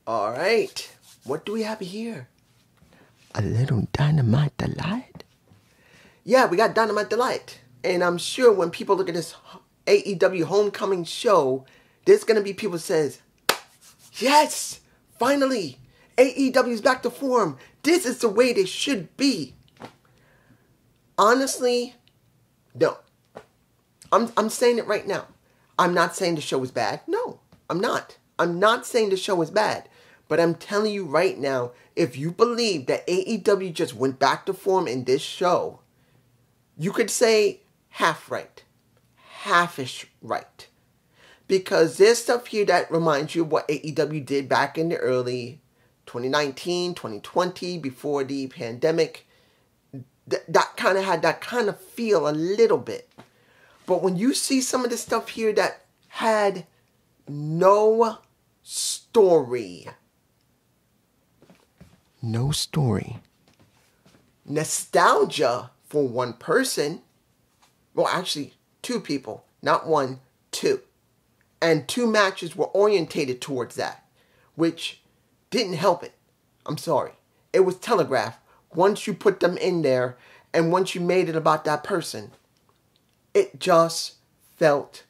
All right, what do we have here? A little Dynamite Delight? Yeah, we got Dynamite Delight. And I'm sure when people look at this AEW Homecoming show, there's going to be people that says, yes, finally, AEW's back to form. This is the way they should be. Honestly, no. I'm saying it right now. I'm not saying the show is bad. No, I'm not. I'm not saying the show is bad. But I'm telling you right now, if you believe that AEW just went back to form in this show, you could say half right. Halfish right. Because there's stuff here that reminds you of what AEW did back in the early 2019, 2020, before the pandemic. That kind of had that kind of feel a little bit. But when you see some of the stuff here that had no story. No story. Nostalgia for one person. Well, actually, two people. Not one, two. And two matches were orientated towards that. Which didn't help it. I'm sorry. It was telegraphed. Once you put them in there, and once you made it about that person, it just felt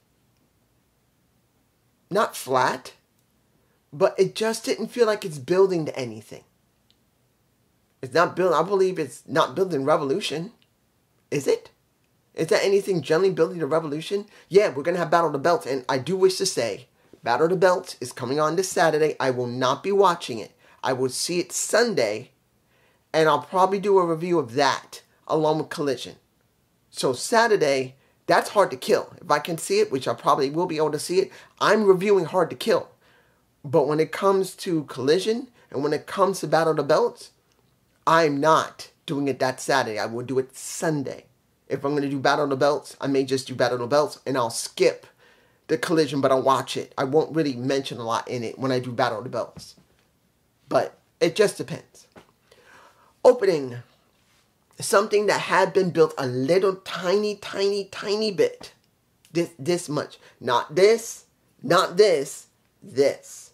not flat, but it just didn't feel like it's building to anything. It's not building, I believe it's not building revolution. Is it? Is that anything generally building a revolution? Yeah, we're going to have Battle of the Belts, and I do wish to say, Battle of the Belts is coming on this Saturday. I will not be watching it. I will see it Sunday, and I'll probably do a review of that, along with Collision. So Saturday, that's Hard to Kill. If I can see it, which I probably will be able to see it, I'm reviewing Hard to Kill. But when it comes to Collision, and when it comes to Battle of the Belts, I'm not doing it that Saturday. I will do it Sunday. If I'm going to do Battle of the Belts, I may just do Battle of the Belts, and I'll skip the Collision, but I'll watch it. I won't really mention a lot in it when I do Battle of the Belts. But it just depends. Opening. Something that had been built a little tiny bit. This much. Not this. Not this. This.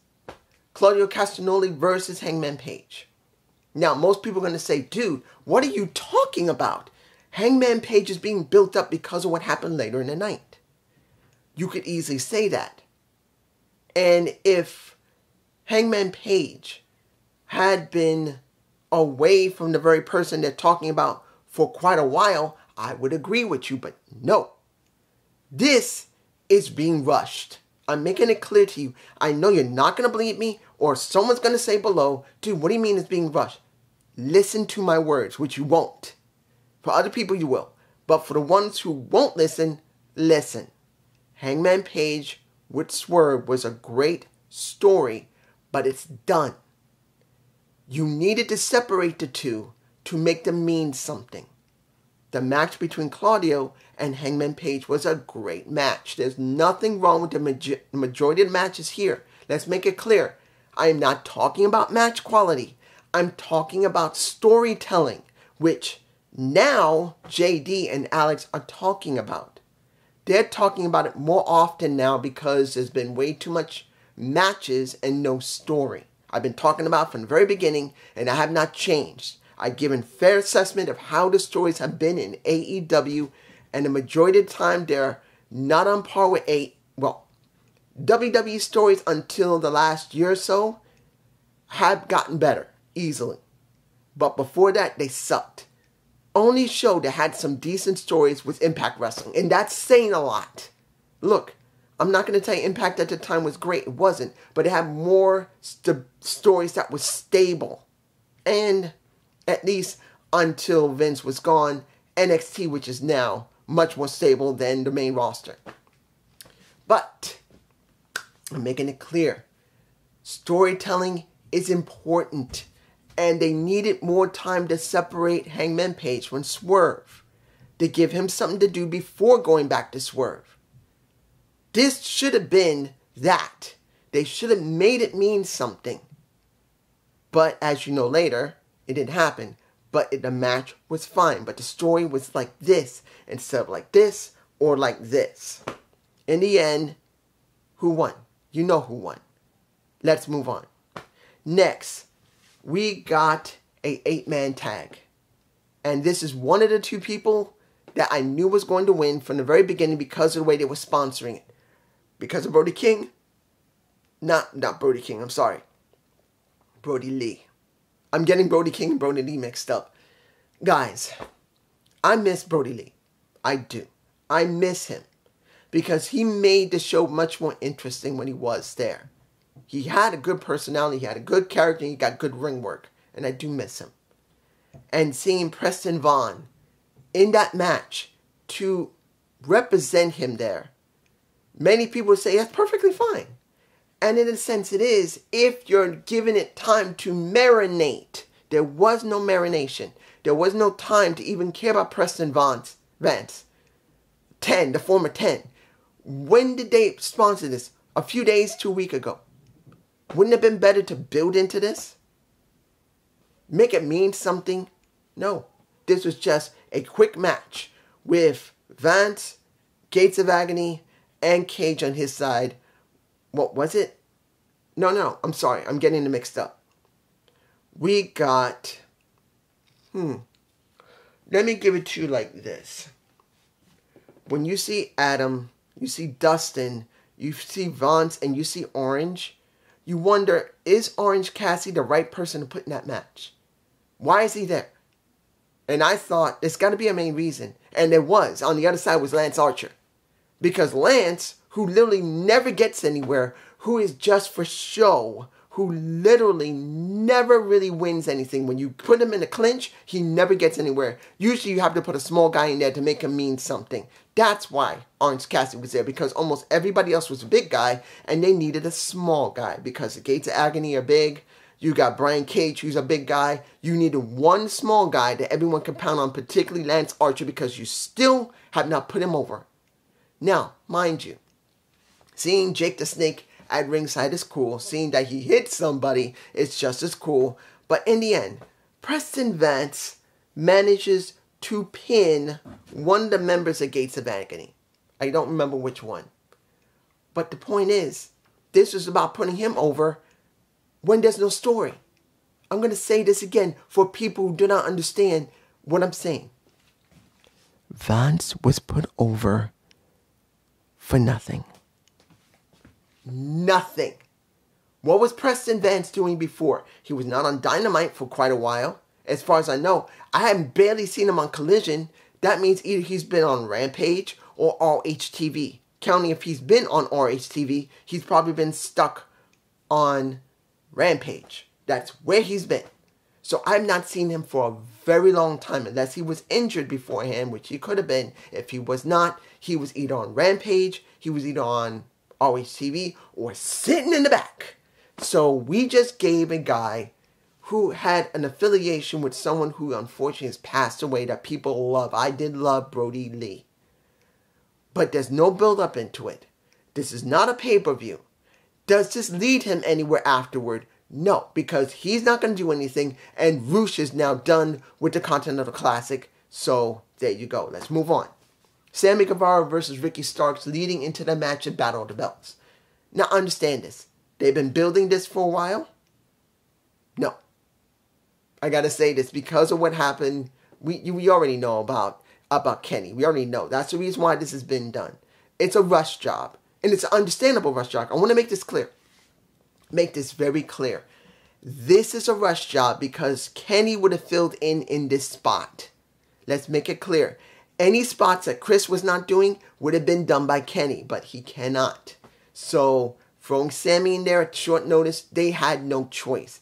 Claudio Castagnoli versus Hangman Page. Now, most people are going to say, dude, what are you talking about? Hangman Page is being built up because of what happened later in the night. You could easily say that. And if Hangman Page had been away from the very person they're talking about for quite a while, I would agree with you, but no. This is being rushed. I'm making it clear to you. I know you're not going to believe me, or someone's going to say below, dude, what do you mean it's being rushed? Listen to my words, which you won't. For other people, you will. But for the ones who won't listen, listen. Hangman Page with Swerve was a great story, but it's done. You needed to separate the two to make them mean something. The match between Claudio and Hangman Page was a great match. There's nothing wrong with the majority of the matches here. Let's make it clear. I am not talking about match quality. I'm talking about storytelling, which now JD and Alex are talking about. They're talking about it more often now because there's been way too much matches and no story. I've been talking about from the very beginning, and I have not changed. I've given fair assessment of how the stories have been in AEW, and the majority of the time they're not on par with WWE stories until the last year or so have gotten better, easily. But before that, they sucked. Only show that had some decent stories was Impact Wrestling, and that's saying a lot. Look, I'm not going to tell you Impact at the time was great. It wasn't. But it had more stories that were stable. And at least until Vince was gone, NXT, which is now much more stable than the main roster. But I'm making it clear. Storytelling is important. And they needed more time to separate Hangman Page from Swerve. To give him something to do before going back to Swerve. This should have been that. They should have made it mean something. But as you know later, it didn't happen. But the match was fine. But the story was like this instead of like this or like this. In the end, who won? You know who won. Let's move on. Next, we got a 8-man tag. And this is one of the two people that I knew was going to win from the very beginning because of the way they were sponsoring it. Because of Brody King? Not Brody King, I'm sorry. Brody Lee. I'm getting Brody King and Brody Lee mixed up. Guys, I miss Brody Lee. I do. I miss him. Because he made the show much more interesting when he was there. He had a good personality, he had a good character, and he got good ring work. And I do miss him. And seeing Preston Vaughn in that match to represent him there, many people say that's perfectly fine. And in a sense it is, if you're giving it time to marinate. There was no marination. There was no time to even care about Preston Vance. 10, the former 10. When did they sponsor this? A few days to a week ago. Wouldn't it have been better to build into this? Make it mean something? No. This was just a quick match with Vance, Gates of Agony, and Cage on his side. What was it? No, I'm sorry. I'm getting them mixed up. We got... Let me give it to you like this. When you see Adam, you see Dustin, you see Vance, and you see Orange, you wonder, is Orange Cassidy the right person to put in that match? Why is he there? And I thought, there's got to be a main reason. And there was. On the other side was Lance Archer. Because Lance, who literally never gets anywhere, who is just for show, who literally never really wins anything. When you put him in a clinch, he never gets anywhere. Usually you have to put a small guy in there to make him mean something. That's why Orange Cassidy was there, because almost everybody else was a big guy, and they needed a small guy, because the Gates of Agony are big. You got Brian Cage, who's a big guy. You needed one small guy that everyone can pound on, particularly Lance Archer, because you still have not put him over. Now, mind you, seeing Jake the Snake at ringside is cool. Seeing that he hit somebody is just as cool. But in the end, Preston Vance manages to pin one of the members of Gates of Agony. I don't remember which one. But the point is, this is about putting him over when there's no story. I'm going to say this again for people who do not understand what I'm saying. Vance was put over for nothing. Nothing. What was Preston Vance doing before? He was not on Dynamite for quite a while. As far as I know, I haven't barely seen him on Collision. That means either he's been on Rampage or RHTV. Counting if he's been on RHTV, he's probably been stuck on Rampage. That's where he's been. So I've not seen him for a very long time, unless he was injured beforehand, which he could have been. If he was not, he was either on Rampage, he was either on RHTV, or sitting in the back. So we just gave a guy who had an affiliation with someone who unfortunately has passed away that people love. I did love Brody Lee. But there's no build up into it. This is not a pay-per-view. Does this lead him anywhere afterward? No, because he's not going to do anything, and Roosh is now done with the Continental Classic. So there you go. Let's move on. Sammy Guevara versus Ricky Starks leading into the match at Battle of the Belts. Now understand this. They've been building this for a while? No. I gotta say this because of what happened. We already know about Kenny. We already know. That's the reason why this has been done. It's a rush job. And it's an understandable rush job. I want to make this clear. Make this very clear. This is a rush job because Kenny would have filled in this spot. Let's make it clear. Any spots that Chris was not doing would have been done by Kenny, but he cannot. So, throwing Sammy in there at short notice, they had no choice.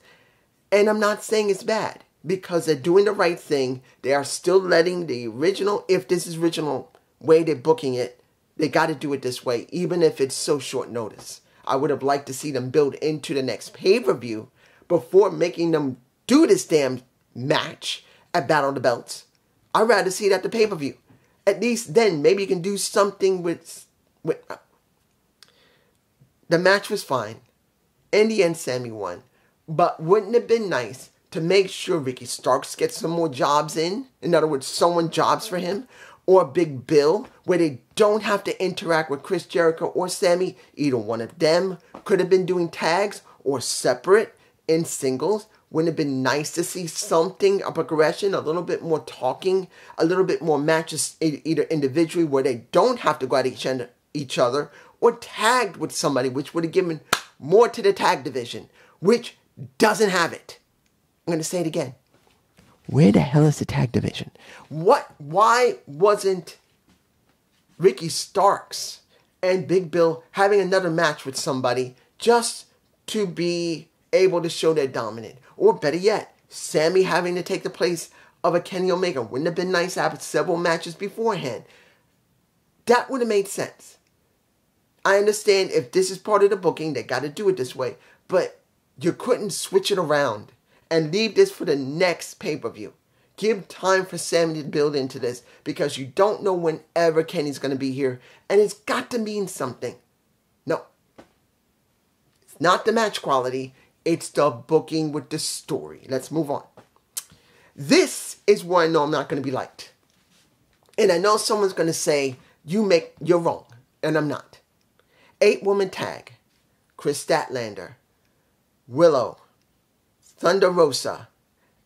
And I'm not saying it's bad, because they're doing the right thing. They are still letting the original, if this is original way they're booking it, they got to do it this way, even if it's so short notice. I would have liked to see them build into the next pay-per-view before making them do this damn match at Battle of the Belts. I'd rather see it at the pay-per-view. At least then, maybe you can do something with the match was fine. In the end, Sammy won. But wouldn't it have been nice to make sure Ricky Starks gets some more jobs in? In other words, someone jobs for him? Or Big Bill, where they don't have to interact with Chris Jericho or Sammy. Either one of them could have been doing tags or separate in singles. Wouldn't it have been nice to see something, a progression, a little bit more talking, a little bit more matches either individually where they don't have to go at each other or tagged with somebody, which would have given more to the tag division, which doesn't have it. I'm going to say it again. Where the hell is the tag division? Why wasn't Ricky Starks and Big Bill having another match with somebody just to be able to show they're dominant? Or better yet, Sammy having to take the place of a Kenny Omega. Wouldn't it have been nice to have several matches beforehand? That would have made sense. I understand if this is part of the booking, they got to do it this way. But you couldn't switch it around and leave this for the next pay-per-view. Give time for Sammy to build into this because you don't know whenever Kenny's going to be here. And it's got to mean something. No. It's not the match quality. It's the booking with the story. Let's move on. This is where I know I'm not going to be liked. And I know someone's going to say, you're wrong. And I'm not. 8-woman tag. Chris Statlander, Willow, Thunder Rosa,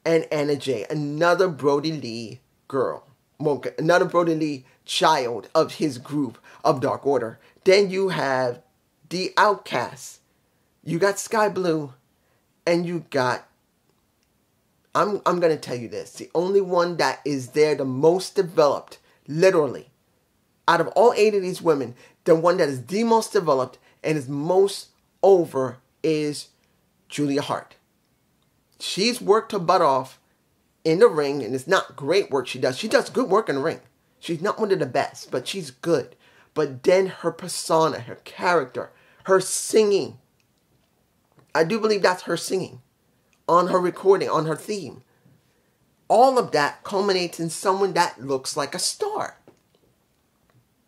and Anna Jay. Another Brody Lee girl. Another Brody Lee child of his group of Dark Order. Then you have the Outcasts. You got Sky Blue. And you got... I'm going to tell you this. The only one that is there the most developed, literally, out of all 8 of these women, the one that is the most developed and is most over is Julia Hart. She's worked her butt off in the ring, and it's not great work she does. She does good work in the ring. She's not one of the best, but she's good. But then her persona, her character, her singing. I do believe that's her singing on her recording, on her theme. All of that culminates in someone that looks like a star.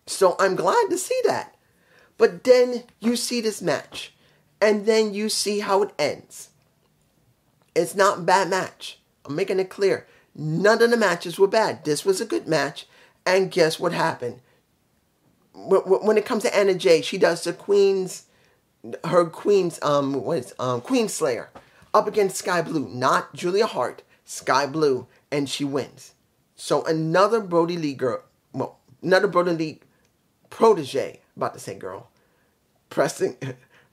So I'm glad to see that. But then you see this match. And then you see how it ends. It's not a bad match. I'm making it clear. None of the matches were bad. This was a good match. And guess what happened? When it comes to Anna Jay, she does the Queen Slayer up against Sky Blue. Not Julia Hart. Sky Blue. And she wins. So another Brody Lee girl. Well, another Brody Lee protege. About to say girl. Preston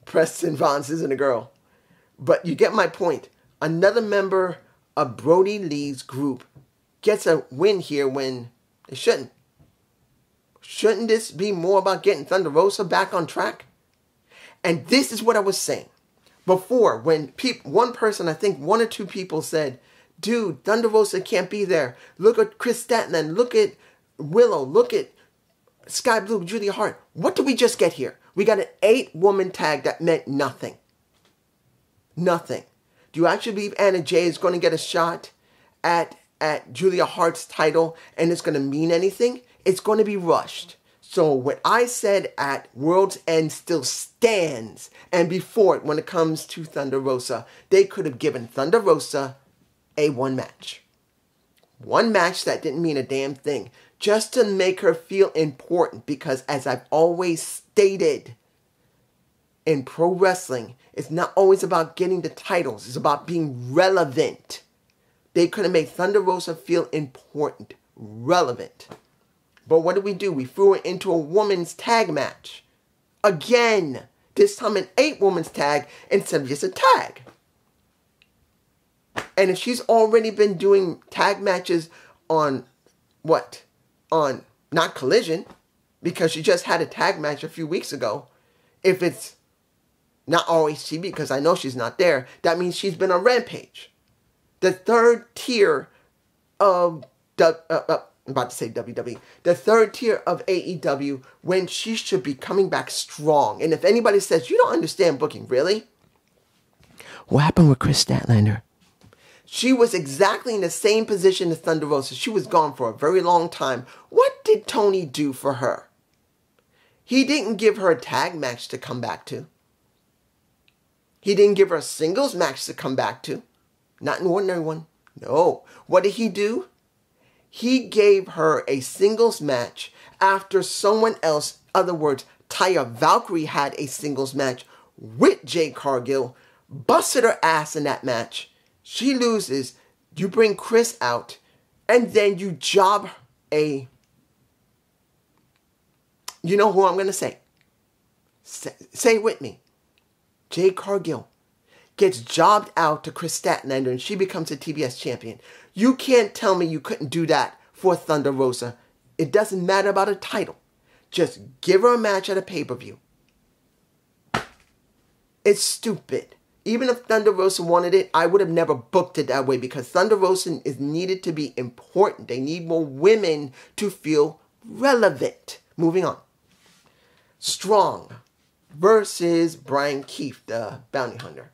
Vance isn't a girl. But you get my point. Another member of Brody Lee's group gets a win here when they shouldn't. Shouldn't this be more about getting Thunder Rosa back on track? And this is what I was saying. Before, when one person, I think 1 or 2 people said, dude, Thunder Rosa can't be there. Look at Chris Statlander. Look at Willow. Look at Sky Blue, Julia Hart. What did we just get here? We got an 8-woman tag that meant nothing. Nothing. Do you actually believe Anna Jay is going to get a shot at Julia Hart's title and it's going to mean anything? It's going to be rushed. So what I said at World's End still stands. And before it, when it comes to Thunder Rosa, they could have given Thunder Rosa a 1 match. 1 match that didn't mean a damn thing. Just to make her feel important. Because as I've always stated, in pro wrestling, it's not always about getting the titles. It's about being relevant. They could have made Thunder Rosa feel important. Relevant. But what did we do? We threw it into a woman's tag match. Again. This time an 8-woman's tag instead of just a tag. And if she's already been doing tag matches on what? On not Collision. Because she just had a tag match a few weeks ago. If it's not ROH because I know she's not there, that means she's been on Rampage. The 3rd tier of I'm about to say WWE. The 3rd tier of AEW when she should be coming back strong. And if anybody says, you don't understand booking, really? What happened with Chris Statlander? She was exactly in the same position as Thunder Rosa. She was gone for a very long time. What did Tony do for her? He didn't give her a tag match to come back to. He didn't give her a singles match to come back to. Not an ordinary one. No. What did he do? He gave her a singles match after someone else, in other words, Taya Valkyrie had a singles match with Jade Cargill busted her ass in that match. She loses. You bring Chris out, and then you job a... You know who I'm going to say. Say it with me. Jade Cargill gets jobbed out to Chris Statlander, and she becomes a TBS champion. You can't tell me you couldn't do that for Thunder Rosa. It doesn't matter about a title. Just give her a match at a pay-per-view. It's stupid. Even if Thunder Rosa wanted it, I would have never booked it that way because Thunder Rosa is needed to be important. They need more women to feel relevant. Moving on. Strong versus Brian Keefe, the bounty hunter.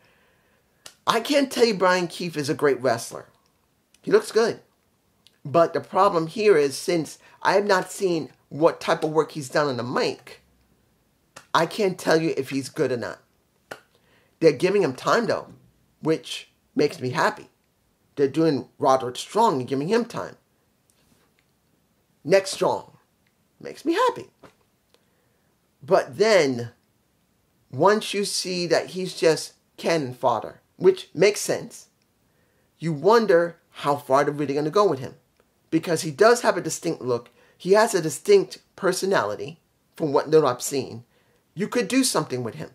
I can't tell you Brian Keefe is a great wrestler. He looks good. But the problem here is, since I have not seen what type of work he's done on the mic, I can't tell you if he's good or not. They're giving him time, though, which makes me happy. They're doing Roderick Strong and giving him time. Next Strong makes me happy. But then, once you see that he's just cannon fodder, which makes sense, you wonder how far they're really going to go with him. Because he does have a distinct look. He has a distinct personality, from what little I've seen. You could do something with him.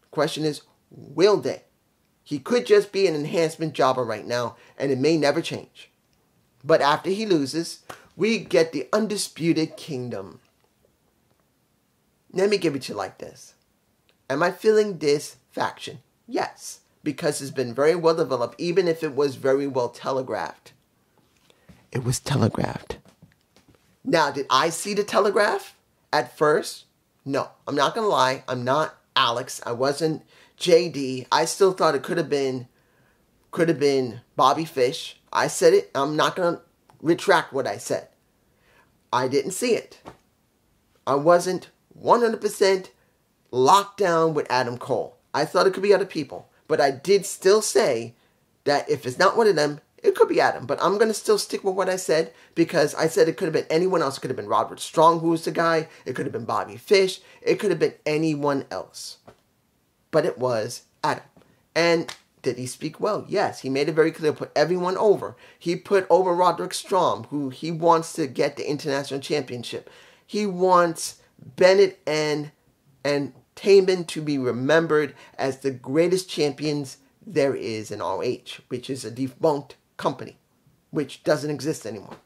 The question is, will they? He could just be an enhancement jobber right now, and it may never change. But after he loses, we get the Undisputed Kingdom. Let me give it to you like this. Am I feeling this faction? Yes, because it's been very well developed, even if it was very well telegraphed. It was telegraphed. Now, did I see the telegraph at first? No, I'm not going to lie. I'm not Alex. I wasn't JD. I still thought it could have been Bobby Fish. I said it. I'm not going to retract what I said. I didn't see it. I wasn't 100% locked down with Adam Cole. I thought it could be other people. But I did still say that if it's not one of them, it could be Adam. But I'm going to still stick with what I said, because I said it could have been anyone else. It could have been Robert Strong, who was the guy. It could have been Bobby Fish. It could have been anyone else. But it was Adam. And did he speak well? Yes. He made it very clear. Put everyone over. He put over Roderick Strong, who he wants to get the international championship. He wants Bennett and Taman to be remembered as the greatest champions there is in ROH, which is a defunct company, which doesn't exist anymore.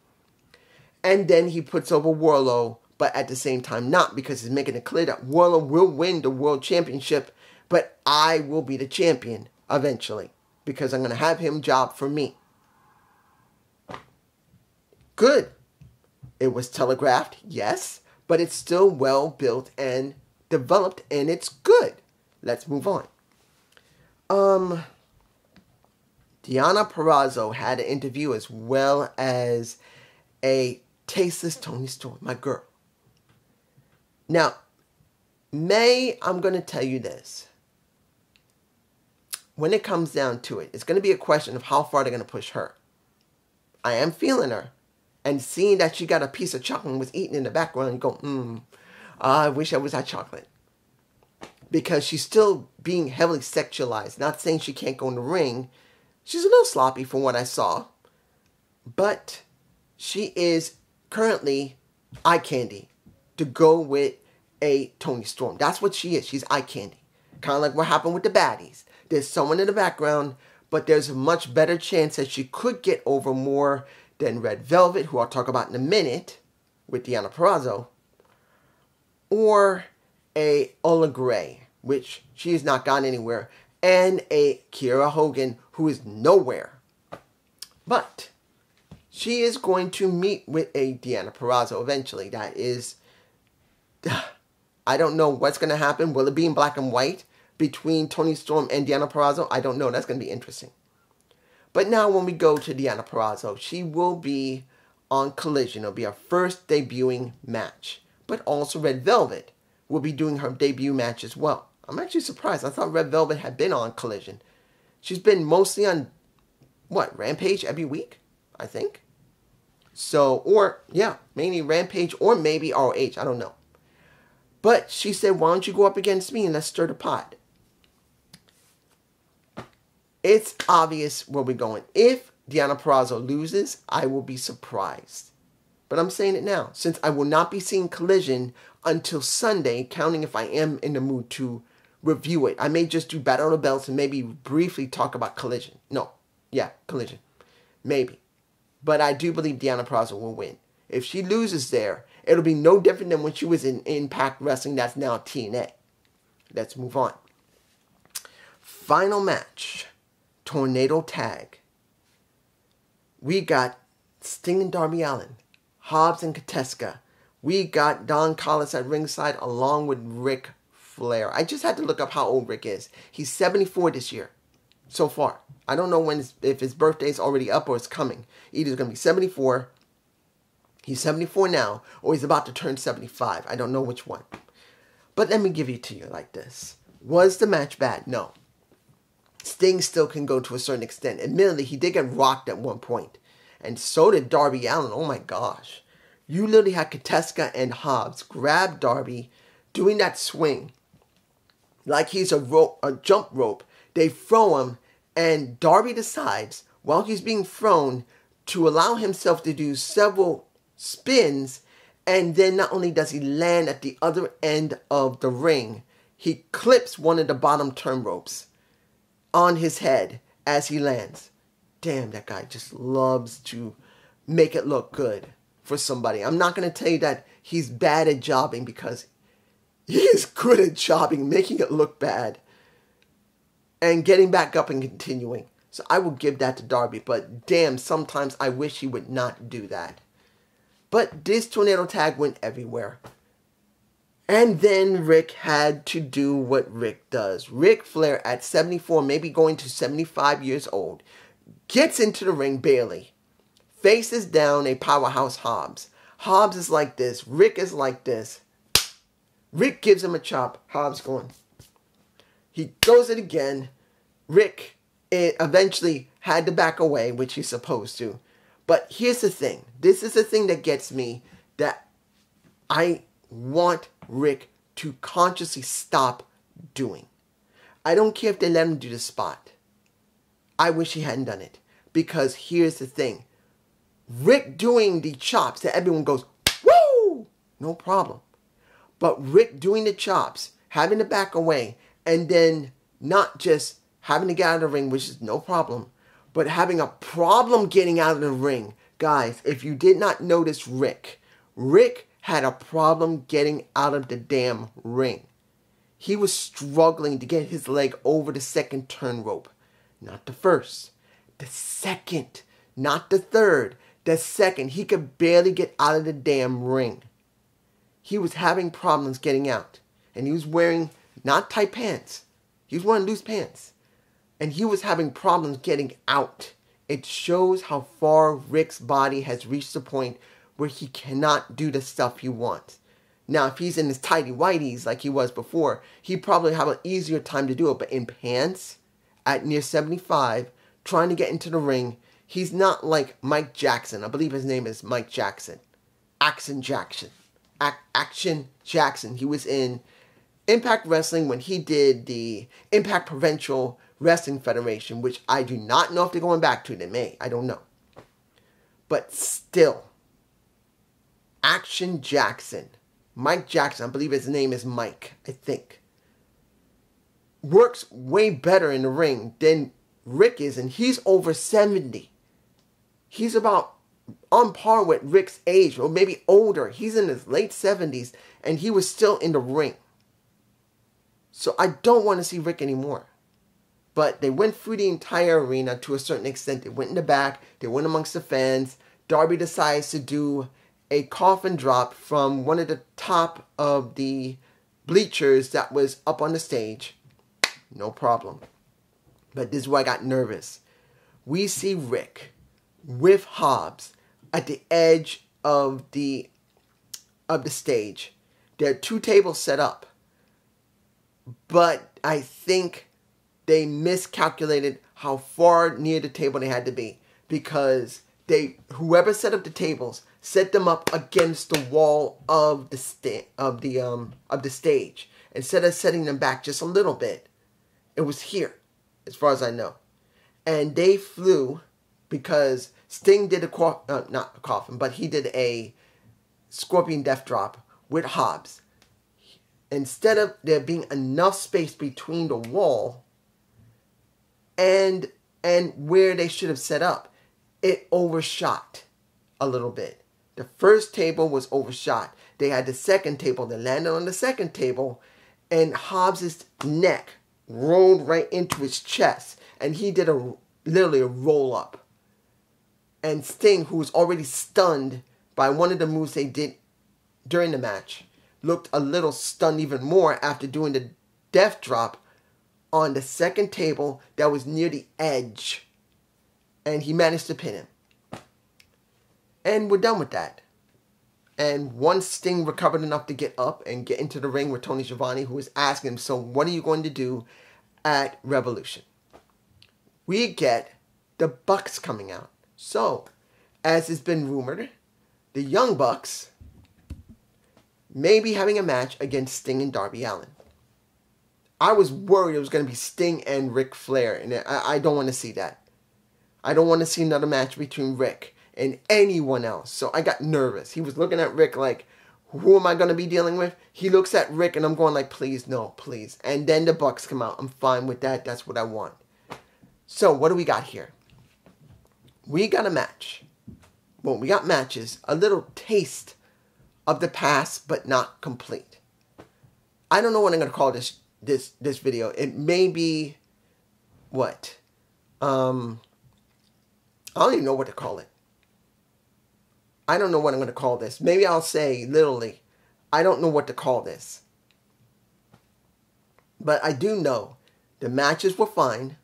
And then he puts over Wardlow, but at the same time not, because he's making it clear that Wardlow will win the world championship, but I will be the champion eventually, because I'm going to have him job for me. Good. It was telegraphed, yes, but it's still well built and developed, and it's good. Let's move on. Deonna Purrazzo had an interview, as well as a tasteless Toni Storm, my girl. Now, May, I'm going to tell you this. When it comes down to it, it's going to be a question of how far they're going to push her. I am feeling her. And seeing that she got a piece of chocolate and was eating in the background, and go, I wish I was that chocolate. Because she's still being heavily sexualized. Not saying she can't go in the ring. She's a little sloppy from what I saw. But she is currently eye candy to go with a Toni Storm. That's what she is. She's eye candy. Kind of like what happened with the baddies. There's someone in the background, but there's a much better chance that she could get over more than Red Velvet, who I'll talk about in a minute, with Deonna Purrazzo, or a Ola Gray, which she has not gone anywhere, and a Kiera Hogan, who is nowhere. But she is going to meet with a Deonna Purrazzo eventually. That is, I don't know what's going to happen. Will it be in black and white between Toni Storm and Deonna Purrazzo? I don't know. That's going to be interesting. But now when we go to Deonna Purrazzo, she will be on Collision. It'll be her first debuting match. But also Red Velvet will be doing her debut match as well. I'm actually surprised. I thought Red Velvet had been on Collision. She's been mostly on, Rampage every week, I think. So, mainly Rampage or maybe ROH. I don't know. But she said, why don't you go up against me and let's stir the pot. It's obvious where we're going. If Deonna Purrazzo loses, I will be surprised. But I'm saying it now, since I will not be seeing Collision until Sunday, counting if I am in the mood to review it. I may just do Battle of the Belts and maybe briefly talk about Collision. No, yeah, Collision. Maybe. But I do believe Deonna Purrazzo will win. If she loses there, it'll be no different than when she was in Impact Wrestling. That's now TNA. Let's move on. Final match. Tornado Tag. We got Sting and Darby Allin. Hobbs and Kateska. We got Don Callis at ringside along with Ric Flair. I just had to look up how old Rick is. He's 74 this year. So far. I don't know if his birthday is already up or it's coming. Either he's going to be 74. He's 74 now, or he's about to turn 75. I don't know which one. But let me give it to you like this. Was the match bad? No. Sting still can go to a certain extent. Admittedly, he did get rocked at one point. And so did Darby Allin. Oh my gosh. You literally had Kateska and Hobbs grab Darby doing that swing like he's a jump rope. They throw him, and Darby decides, while he's being thrown, to allow himself to do several spins, and then not only does he land at the other end of the ring, he clips one of the bottom turnropes on his head as he lands. Damn, that guy just loves to make it look good for somebody. I'm not going to tell you that he's bad at jobbing, because he is good at jobbing, making it look bad, and getting back up and continuing. So I will give that to Darby, but damn, sometimes I wish he would not do that. But this tornado tag went everywhere. And then Rick had to do what Rick does. Ric Flair at 74, maybe going to 75 years old, gets into the ring barely, faces down a powerhouse Hobbs. Hobbs is like this. Rick is like this. Rick gives him a chop. Hobbs going. He goes it again. Rick eventually had to back away, which he's supposed to. But here's the thing. This is the thing that gets me, that I want Rick to consciously stop doing. I don't care if they let him do the spot. I wish he hadn't done it. Because here's the thing. Rick doing the chops that everyone goes, woo! No problem. But Rick doing the chops, having to back away, and then not just having to get out of the ring, which is no problem, but having a problem getting out of the ring. Guys, if you did not notice Rick had a problem getting out of the damn ring. He was struggling to get his leg over the second turn rope. Not the first. The second. Not the third. The second. He could barely get out of the damn ring. He was having problems getting out. And he was wearing not tight pants. He was wearing loose pants. And he was having problems getting out. It shows how far Rick's body has reached the point where he cannot do the stuff he wants. Now, if he's in his tighty whities like he was before, he'd probably have an easier time to do it. But in pants, at near 75, trying to get into the ring, he's not like Mike Jackson. I believe his name is Mike Jackson. Action Jackson. Action Jackson. He was in Impact Wrestling when he did the Impact Provincial Wrestling Federation, which I do not know if they're going back to. They may. I don't know. But still, Action Jackson. Mike Jackson. I believe his name is Mike, I think. Works way better in the ring than Rick is, and he's over 70. He's about on par with Rick's age, or maybe older. He's in his late 70s, and he was still in the ring. So I don't want to see Rick anymore. But they went through the entire arena to a certain extent. They went in the back. They went amongst the fans. Darby decides to do a coffin drop from one of the top of the bleachers that was up on the stage. No problem. But this is where I got nervous. We see Rick with Hobbs at the edge of the stage. There are two tables set up. But I think they miscalculated how far near the table they had to be, because whoever set up the tables set them up against the wall of the stage instead of setting them back just a little bit. It was here, as far as I know. And they flew because Sting did not a coffin, but he did a Scorpion Death Drop with Hobbs. Instead of there being enough space between the wall and where they should have set up, it overshot a little bit. The first table was overshot. They had the second table. They landed on the second table, and Hobbs' neck rolled right into his chest, and he did literally a roll up. And Sting, who was already stunned by one of the moves they did during the match, looked a little stunned even more after doing the death drop on the second table that was near the edge. And he managed to pin him. And we're done with that. And once Sting recovered enough to get up and get into the ring with Tony Schiavone, who was asking him, so what are you going to do at Revolution? We get the Bucks coming out. So, as has been rumored, the Young Bucks may be having a match against Sting and Darby Allin. I was worried it was going to be Sting and Ric Flair, and I don't want to see that. I don't want to see another match between Ric and anyone else. So I got nervous. He was looking at Ric like, who am I going to be dealing with? He looks at Ric and I'm going like, please, no, please. And then the Bucks come out. I'm fine with that. That's what I want. So what do we got here? We got a match. Well, we got matches. A little taste of the past, but not complete. I don't know what I'm going to call this video. It may be, what? I don't even know what to call it. I don't know what I'm going to call this. Maybe I'll say, literally, I don't know what to call this. But I do know the matches were fine.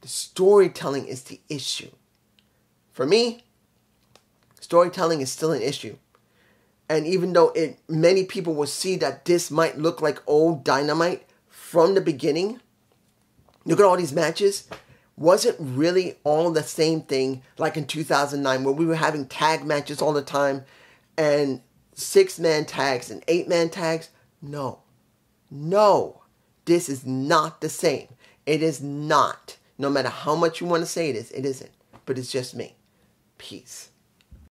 The storytelling is the issue. For me, storytelling is still an issue. And even though many people will see that this might look like old Dynamite from the beginning, look at all these matches. Wasn't really all the same thing like in 2009 where we were having tag matches all the time and 6-man tags and 8-man tags. No. This is not the same. It is not. No matter how much you want to say it is, it isn't. But it's just me. Peace.